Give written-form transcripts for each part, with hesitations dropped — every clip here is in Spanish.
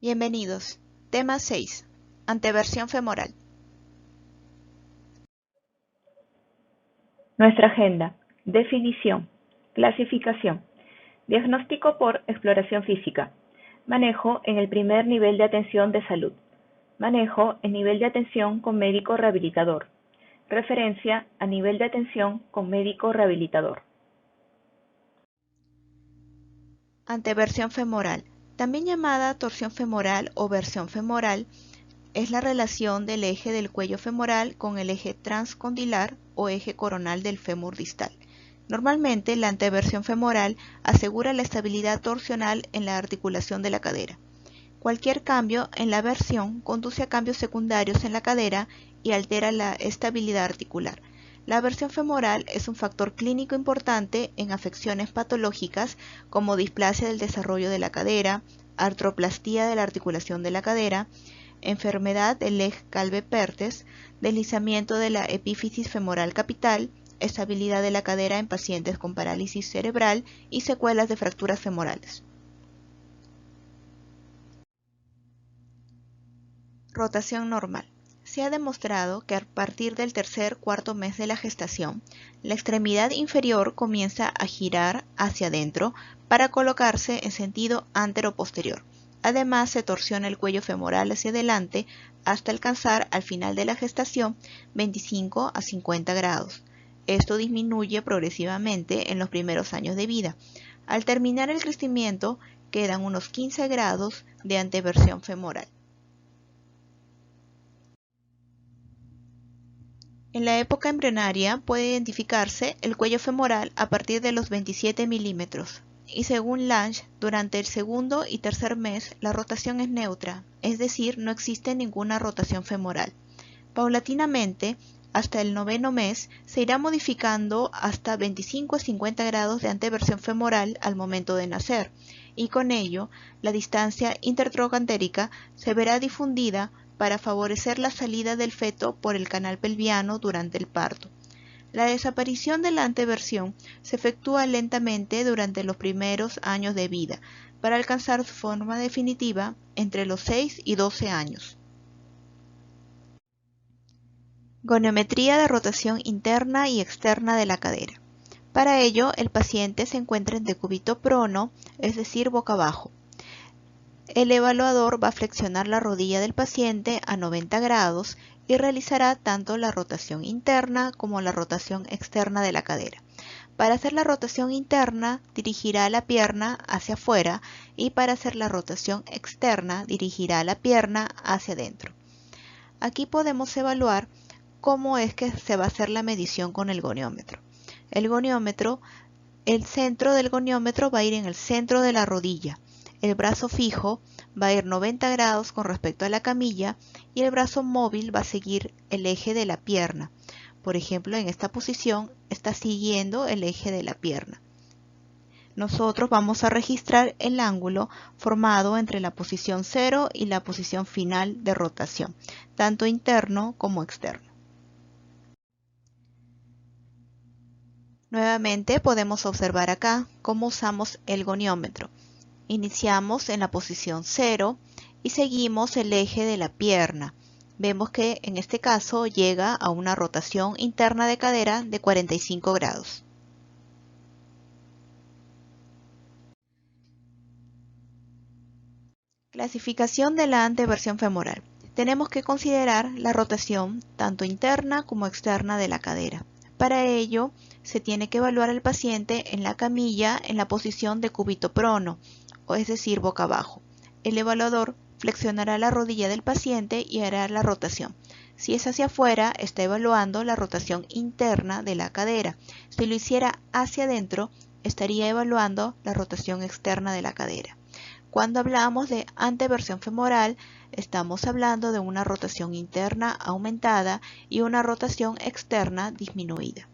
Bienvenidos. Tema 6. Anteversión femoral. Nuestra agenda. Definición. Clasificación. Diagnóstico por exploración física. Manejo en el primer nivel de atención de salud. Manejo en nivel de atención con médico rehabilitador. Referencia a nivel de atención con médico rehabilitador. Anteversión femoral, también llamada torsión femoral o versión femoral, es la relación del eje del cuello femoral con el eje transcondilar o eje coronal del fémur distal. Normalmente, la anteversión femoral asegura la estabilidad torsional en la articulación de la cadera. Cualquier cambio en la versión conduce a cambios secundarios en la cadera y altera la estabilidad articular. La versión femoral es un factor clínico importante en afecciones patológicas como displasia del desarrollo de la cadera, artroplastía de la articulación de la cadera, enfermedad del Legg-Calvé-Perthes, deslizamiento de la epífisis femoral capital, estabilidad de la cadera en pacientes con parálisis cerebral y secuelas de fracturas femorales. Rotación normal. Se ha demostrado que a partir del tercer-cuarto mes de la gestación, la extremidad inferior comienza a girar hacia adentro para colocarse en sentido antero-posterior. Además, se torsiona el cuello femoral hacia adelante hasta alcanzar al final de la gestación 25 a 50 grados. Esto disminuye progresivamente en los primeros años de vida. Al terminar el crecimiento, quedan unos 15 grados de anteversión femoral. En la época embrionaria puede identificarse el cuello femoral a partir de los 27 milímetros y según Lange, durante el segundo y tercer mes la rotación es neutra, es decir, no existe ninguna rotación femoral. Paulatinamente, hasta el noveno mes, se irá modificando hasta 25 a 50 grados de anteversión femoral al momento de nacer, y con ello, la distancia intertrocantérica se verá difundida para favorecer la salida del feto por el canal pelviano durante el parto. La desaparición de la anteversión se efectúa lentamente durante los primeros años de vida, para alcanzar su forma definitiva entre los 6 y 12 años. Goniometría de rotación interna y externa de la cadera. Para ello, el paciente se encuentra en decúbito prono, es decir, boca abajo. El evaluador va a flexionar la rodilla del paciente a 90 grados y realizará tanto la rotación interna como la rotación externa de la cadera. Para hacer la rotación interna, dirigirá la pierna hacia afuera y para hacer la rotación externa, dirigirá la pierna hacia adentro. Aquí podemos evaluar cómo es que se va a hacer la medición con el goniómetro. El centro del goniómetro va a ir en el centro de la rodilla. El brazo fijo va a ir 90 grados con respecto a la camilla y el brazo móvil va a seguir el eje de la pierna. Por ejemplo, en esta posición está siguiendo el eje de la pierna. Nosotros vamos a registrar el ángulo formado entre la posición 0 y la posición final de rotación, tanto interno como externo. Nuevamente podemos observar acá cómo usamos el goniómetro. Iniciamos en la posición 0 y seguimos el eje de la pierna. Vemos que en este caso llega a una rotación interna de cadera de 45 grados. Clasificación de la anteversión femoral. Tenemos que considerar la rotación tanto interna como externa de la cadera. Para ello, se tiene que evaluar al paciente en la camilla en la posición de cúbito prono, o es decir, boca abajo. El evaluador flexionará la rodilla del paciente y hará la rotación. Si es hacia afuera, está evaluando la rotación interna de la cadera. Si lo hiciera hacia adentro, estaría evaluando la rotación externa de la cadera. Cuando hablamos de anteversión femoral, estamos hablando de una rotación interna aumentada y una rotación externa disminuida.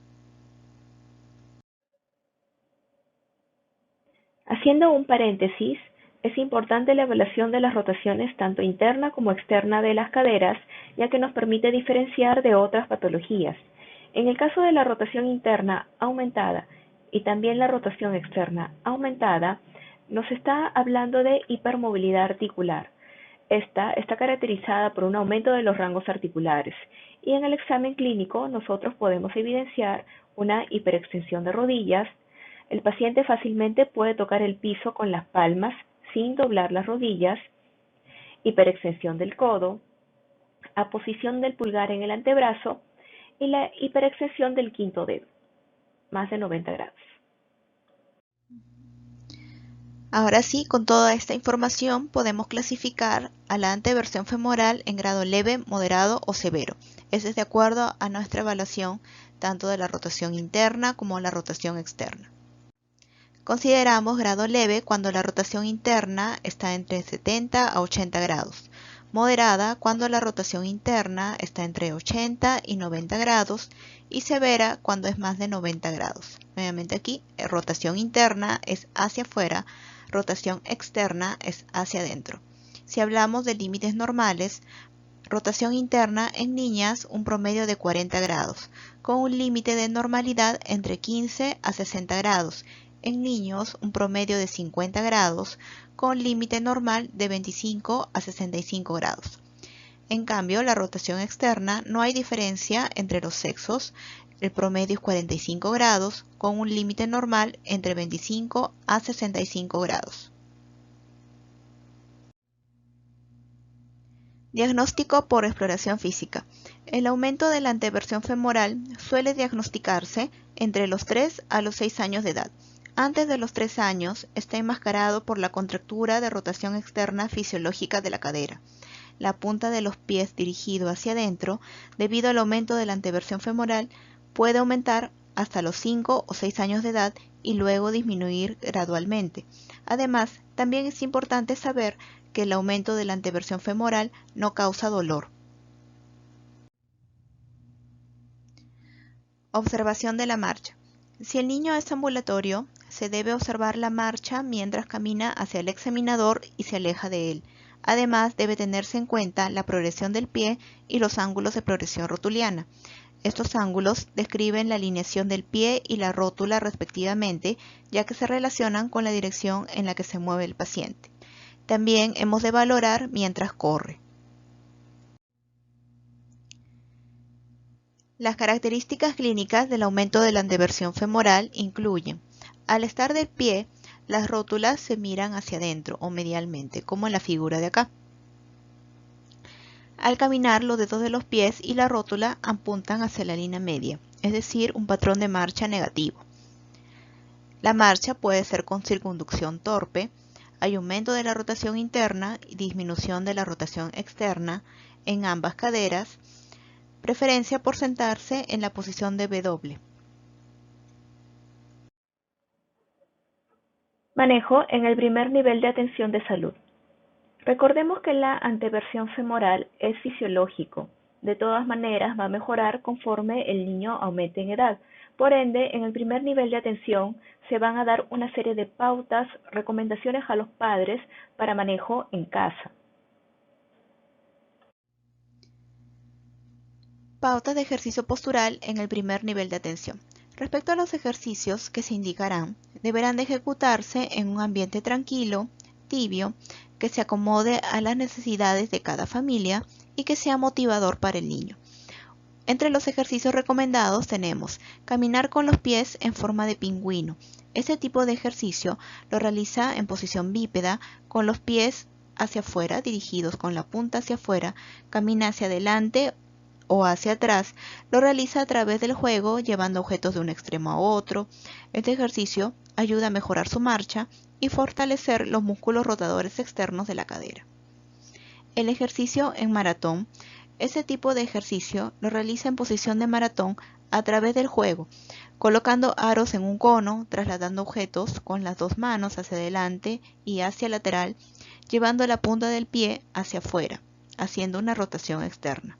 Haciendo un paréntesis, es importante la evaluación de las rotaciones tanto interna como externa de las caderas, ya que nos permite diferenciar de otras patologías. En el caso de la rotación interna aumentada y también la rotación externa aumentada, nos está hablando de hipermovilidad articular. Esta está caracterizada por un aumento de los rangos articulares y en el examen clínico nosotros podemos evidenciar una hiperextensión de rodillas. El paciente fácilmente puede tocar el piso con las palmas sin doblar las rodillas, hiperextensión del codo, aposición del pulgar en el antebrazo y la hiperextensión del quinto dedo, más de 90 grados. Ahora sí, con toda esta información podemos clasificar a la anteversión femoral en grado leve, moderado o severo. Eso es de acuerdo a nuestra evaluación tanto de la rotación interna como la rotación externa. Consideramos grado leve cuando la rotación interna está entre 70 a 80 grados, moderada cuando la rotación interna está entre 80 y 90 grados y severa cuando es más de 90 grados. Nuevamente aquí, rotación interna es hacia afuera, rotación externa es hacia adentro. Si hablamos de límites normales, rotación interna en niñas un promedio de 40 grados, con un límite de normalidad entre 15 a 60 grados. En niños un promedio de 50 grados, con límite normal de 25 a 65 grados. En cambio, la rotación externa no hay diferencia entre los sexos, el promedio es 45 grados, con un límite normal entre 25 a 65 grados. Diagnóstico por exploración física. El aumento de la anteversión femoral suele diagnosticarse entre los 3 a los 6 años de edad. Antes de los 3 años está enmascarado por la contractura de rotación externa fisiológica de la cadera. La punta de los pies dirigido hacia adentro, debido al aumento de la anteversión femoral, puede aumentar hasta los 5 o 6 años de edad y luego disminuir gradualmente. Además, también es importante saber que el aumento de la anteversión femoral no causa dolor. Observación de la marcha. Si el niño es ambulatorio, se debe observar la marcha mientras camina hacia el examinador y se aleja de él. Además, debe tenerse en cuenta la progresión del pie y los ángulos de progresión rotuliana. Estos ángulos describen la alineación del pie y la rótula respectivamente, ya que se relacionan con la dirección en la que se mueve el paciente. También hemos de valorar mientras corre. Las características clínicas del aumento de la anteversión femoral incluyen: al estar del pie, las rótulas se miran hacia adentro o medialmente, como en la figura de acá. Al caminar, los dedos de los pies y la rótula apuntan hacia la línea media, es decir, un patrón de marcha negativo. La marcha puede ser con circunducción torpe, hay aumento de la rotación interna y disminución de la rotación externa en ambas caderas, preferencia por sentarse en la posición de W. Manejo en el primer nivel de atención de salud. Recordemos que la anteversión femoral es fisiológico. De todas maneras va a mejorar conforme el niño aumente en edad. Por ende, en el primer nivel de atención se van a dar una serie de pautas, recomendaciones a los padres para manejo en casa. Pautas de ejercicio postural en el primer nivel de atención. Respecto a los ejercicios que se indicarán, deberán de ejecutarse en un ambiente tranquilo, tibio, que se acomode a las necesidades de cada familia y que sea motivador para el niño. Entre los ejercicios recomendados tenemos caminar con los pies en forma de pingüino. Este tipo de ejercicio lo realiza en posición bípeda, con los pies hacia afuera, dirigidos con la punta hacia afuera, camina hacia adelante o hacia atrás, lo realiza a través del juego llevando objetos de un extremo a otro. Este ejercicio ayuda a mejorar su marcha y fortalecer los músculos rotadores externos de la cadera. El ejercicio en maratón. Ese tipo de ejercicio lo realiza en posición de maratón a través del juego, colocando aros en un cono, trasladando objetos con las dos manos hacia adelante y hacia lateral, llevando la punta del pie hacia afuera, haciendo una rotación externa.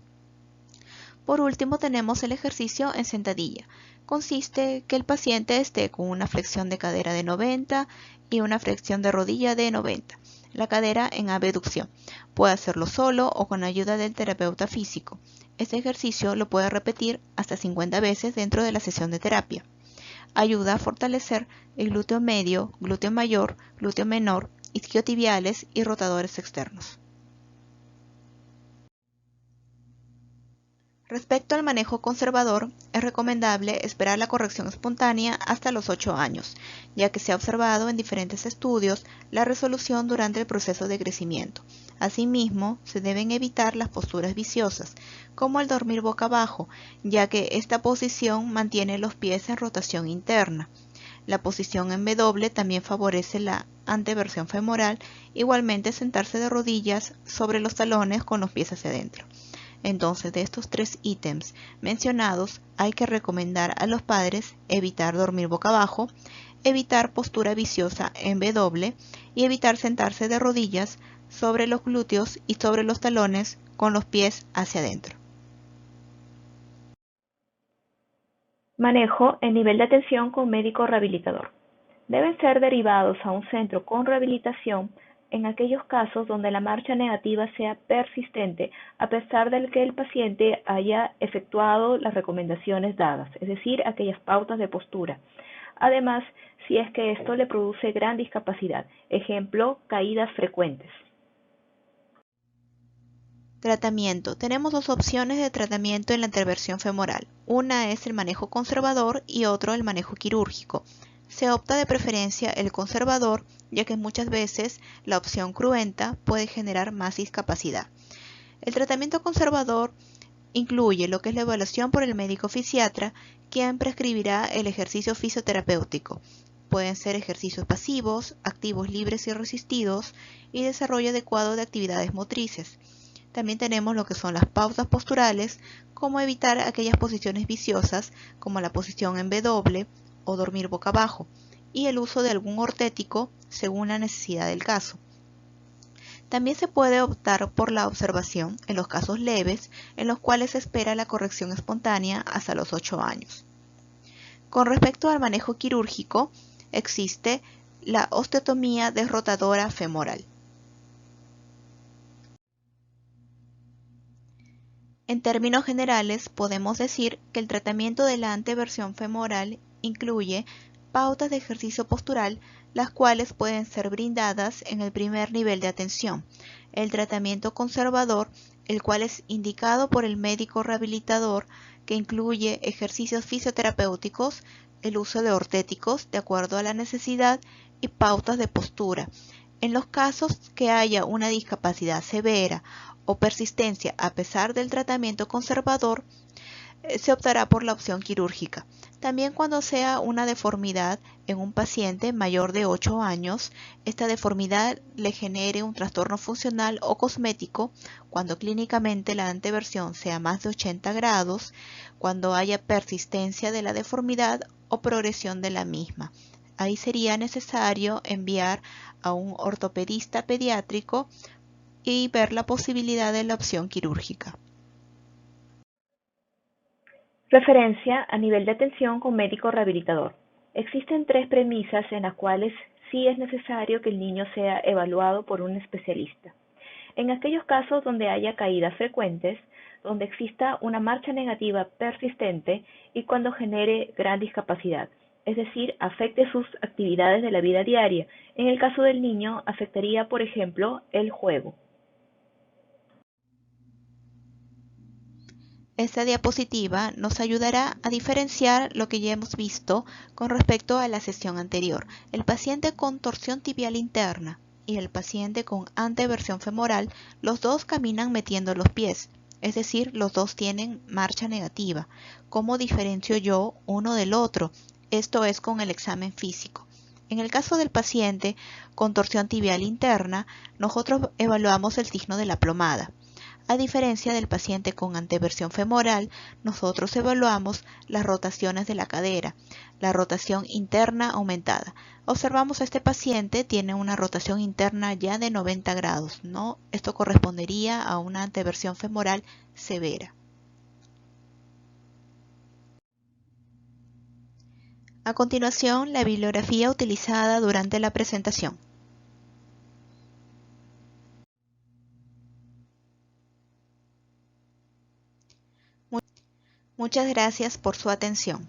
Por último tenemos el ejercicio en sentadilla. Consiste que el paciente esté con una flexión de cadera de 90 y una flexión de rodilla de 90. La cadera en abducción. Puede hacerlo solo o con ayuda del terapeuta físico. Este ejercicio lo puede repetir hasta 50 veces dentro de la sesión de terapia. Ayuda a fortalecer el glúteo medio, glúteo mayor, glúteo menor, isquiotibiales y rotadores externos. Respecto al manejo conservador, es recomendable esperar la corrección espontánea hasta los 8 años, ya que se ha observado en diferentes estudios la resolución durante el proceso de crecimiento. Asimismo, se deben evitar las posturas viciosas, como el dormir boca abajo, ya que esta posición mantiene los pies en rotación interna. La posición en W también favorece la anteversión femoral, igualmente sentarse de rodillas sobre los talones con los pies hacia adentro. Entonces, de estos 3 ítems mencionados, hay que recomendar a los padres evitar dormir boca abajo, evitar postura viciosa en W y evitar sentarse de rodillas sobre los glúteos y sobre los talones con los pies hacia adentro. Manejo en nivel de atención con médico rehabilitador. Deben ser derivados a un centro con rehabilitación en aquellos casos donde la marcha negativa sea persistente a pesar de que el paciente haya efectuado las recomendaciones dadas, es decir, aquellas pautas de postura. Además, si es que esto le produce gran discapacidad, ejemplo, caídas frecuentes. Tratamiento. Tenemos 2 opciones de tratamiento en la anteversión femoral. Una es el manejo conservador y otro el manejo quirúrgico. Se opta de preferencia el conservador, ya que muchas veces la opción cruenta puede generar más discapacidad. El tratamiento conservador incluye lo que es la evaluación por el médico fisiatra, quien prescribirá el ejercicio fisioterapéutico. Pueden ser ejercicios pasivos, activos libres y resistidos y desarrollo adecuado de actividades motrices. También tenemos lo que son las pautas posturales, como evitar aquellas posiciones viciosas como la posición en W o dormir boca abajo, y el uso de algún ortético según la necesidad del caso. También se puede optar por la observación en los casos leves, en los cuales se espera la corrección espontánea hasta los 8 años. Con respecto al manejo quirúrgico, existe la osteotomía desrotadora femoral. En términos generales, podemos decir que el tratamiento de la anteversión femoral incluye pautas de ejercicio postural, las cuales pueden ser brindadas en el primer nivel de atención. El tratamiento conservador, el cual es indicado por el médico rehabilitador, que incluye ejercicios fisioterapéuticos, el uso de ortéticos de acuerdo a la necesidad y pautas de postura. En los casos que haya una discapacidad severa o persistencia a pesar del tratamiento conservador, se optará por la opción quirúrgica. También cuando sea una deformidad en un paciente mayor de 8 años, esta deformidad le genere un trastorno funcional o cosmético, cuando clínicamente la anteversión sea más de 80 grados, cuando haya persistencia de la deformidad o progresión de la misma. Ahí sería necesario enviar a un ortopedista pediátrico y ver la posibilidad de la opción quirúrgica. Referencia a nivel de atención con médico rehabilitador. Existen 3 premisas en las cuales sí es necesario que el niño sea evaluado por un especialista. En aquellos casos donde haya caídas frecuentes, donde exista una marcha negativa persistente y cuando genere gran discapacidad, es decir, afecte sus actividades de la vida diaria. En el caso del niño, afectaría, por ejemplo, el juego. Esta diapositiva nos ayudará a diferenciar lo que ya hemos visto con respecto a la sesión anterior. El paciente con torsión tibial interna y el paciente con anteversión femoral, los dos caminan metiendo los pies, es decir, los dos tienen marcha negativa. ¿Cómo diferencio yo uno del otro? Esto es con el examen físico. En el caso del paciente con torsión tibial interna, nosotros evaluamos el signo de la plomada. A diferencia del paciente con anteversión femoral, nosotros evaluamos las rotaciones de la cadera, la rotación interna aumentada. Observamos a este paciente tiene una rotación interna ya de 90 grados, ¿no? Esto correspondería a una anteversión femoral severa. A continuación, la bibliografía utilizada durante la presentación. Muchas gracias por su atención.